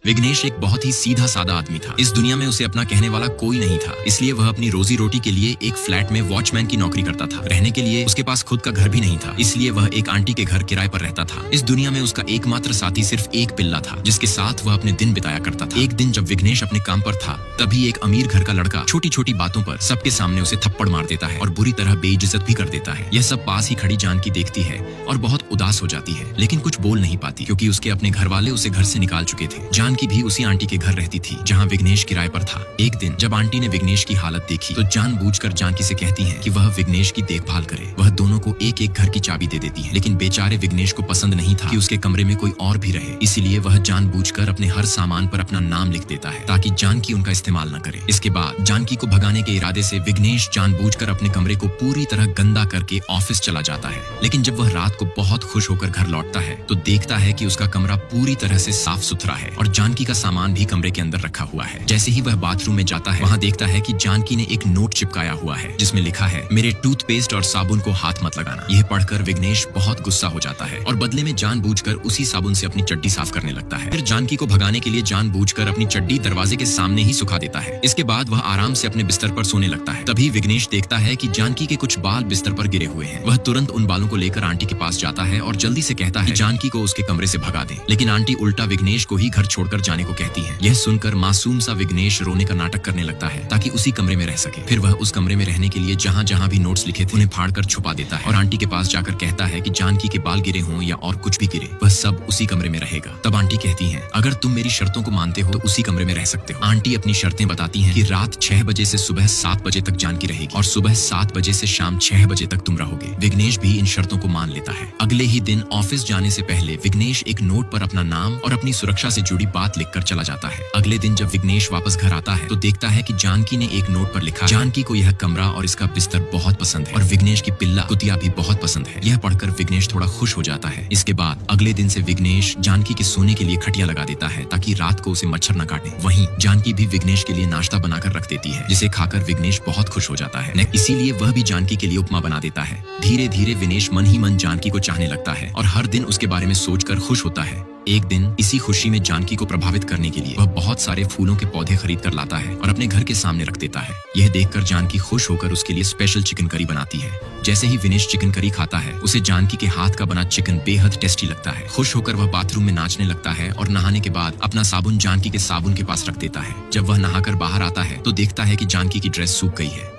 विघ्नेश एक बहुत ही सीधा सादा आदमी था। इस दुनिया में उसे अपना कहने वाला कोई नहीं था, इसलिए वह अपनी रोजी रोटी के लिए एक फ्लैट में वॉचमैन की नौकरी करता था। रहने के लिए उसके पास खुद का घर भी नहीं था, इसलिए वह एक आंटी के घर किराए पर रहता था। इस दुनिया में उसका एकमात्र साथी सिर्फ एक पिल्ला था, जिसके साथ वह अपने दिन बिताया करता था। एक दिन जब विघ्नेश अपने काम पर था, तभी एक अमीर घर का लड़का छोटी छोटी बातों पर सबके सामने उसे थप्पड़ मार देता है और बुरी तरह बेइज्जत भी कर देता है। यह सब पास ही खड़ी जानकी देखती है और बहुत उदास हो जाती है, लेकिन कुछ बोल नहीं पाती क्योंकि उसके अपने घर वाले उसे घर से निकाल चुके थे। जानकी भी उसी आंटी के घर रहती थी जहाँ विघ्नेश किराए पर था। एक दिन जब आंटी ने विघ्नेश की हालत देखी तो जानबूझकर जानकी से कहती है कि वह विघ्नेश की देखभाल करे। वह दोनों को एक एक घर की चाबी दे देती है, लेकिन बेचारे विघ्नेश को पसंद नहीं था कि उसके कमरे में कोई और भी रहे, इसीलिए वह जानबूझकर अपने हर सामान पर अपना नाम लिख देता है ताकि जानकी उनका इस्तेमाल न करे। इसके बाद जानकी को भगाने के इरादे से विघ्नेश जानबूझकर अपने कमरे को पूरी तरह गंदा करके ऑफिस चला जाता है। लेकिन जब वह रात को बहुत खुश होकर घर लौटता है तो देखता है कि उसका कमरा पूरी तरह से साफ सुथरा है और जानकी का सामान भी कमरे के अंदर रखा हुआ है। जैसे ही वह बाथरूम में जाता है, वहाँ देखता है कि जानकी ने एक नोट चिपकाया हुआ है जिसमें लिखा है, मेरे टूथपेस्ट और साबुन को हाथ मत लगाना। यह पढ़कर विघ्नेश बहुत गुस्सा हो जाता है और बदले में जानबूझकर उसी साबुन से अपनी चड्डी साफ करने लगता है। फिर जानकी को भगाने के लिए जानबूझकर अपनी चड्डी दरवाजे के सामने ही सुखा देता है। इसके बाद वह आराम से अपने बिस्तर पर सोने लगता है। तभी विघ्नेश देखता है कि जानकी के कुछ बाल बिस्तर पर गिरे हुए हैं। वह तुरंत उन बालों को लेकर आंटी के पास जाता है और जल्दी से कहता है कि जानकी को उसके कमरे से भगा दे, लेकिन आंटी उल्टा विघ्नेश को ही घर छोड़कर जाने को कहती है। यह सुनकर मासूम सा विघ्नेश रोने का नाटक करने लगता है ताकि उसी कमरे में रह सके। फिर वह उस कमरे में रहने के लिए जहाँ जहाँ भी नोट्स लिखे थे उन्हें फाड़कर छुपा देता है और आंटी के पास जाकर कहता है कि जानकी के बाल गिरे हों या और कुछ भी गिरे, वह सब उसी कमरे में रहेगा। तब आंटी कहती है, अगर तुम मेरी शर्तों को मानते हो तो उसी कमरे में रह सकते हो। आंटी अपनी शर्तें बताती है कि रात 6 बजे से सुबह 7 बजे तक जानकी रहेगी और सुबह 7 बजे से शाम 6 बजे तक तुम रहोगे। विघ्नेश भी इन शर्तों को मान लेता है। अगले ही दिन ऑफिस जाने से पहले विघ्नेश एक नोट पर अपना नाम और अपनी सुरक्षा से जुड़ी बात लिखकर चला जाता है। अगले दिन जब विघ्नेश वापस घर आता है तो देखता है कि जानकी ने एक नोट पर लिखा, जानकी को यह कमरा और इसका बिस्तर बहुत पसंद है और विघ्नेश की पिल्ला कुतिया भी बहुत पसंद है। यह पढ़कर विघ्नेश थोड़ा खुश हो जाता है। इसके बाद अगले दिन से विघ्नेश जानकी के सोने के लिए खटिया लगा देता है ताकि रात को उसे मच्छर न काटे। वहीं जानकी भी विघ्नेश के लिए नाश्ता बनाकर रख देती है, जिसे खाकर विघ्नेश बहुत खुश हो जाता है। इसीलिए वह भी जानकी के लिए उपमा बना देता है। धीरे धीरे विघ्नेश मन ही मन जानकी को चाहने लगता है और हर दिन उसके बारे में सोचकर खुश होता है। एक दिन इसी खुशी में जानकी को प्रभावित करने के लिए वह बहुत सारे फूलों के पौधे खरीद कर लाता है और अपने घर के सामने रख देता है। यह देखकर जानकी खुश होकर उसके लिए स्पेशल चिकन करी बनाती है। जैसे ही विघ्नेश चिकन करी खाता है, उसे जानकी के हाथ का बना चिकन बेहद टेस्टी लगता है। खुश होकर वह बाथरूम में नाचने लगता है और नहाने के बाद अपना साबुन जानकी के साबुन के पास रख देता है। जब वह नहाकर बाहर आता है तो देखता है कि जानकी की ड्रेस सूख गई है।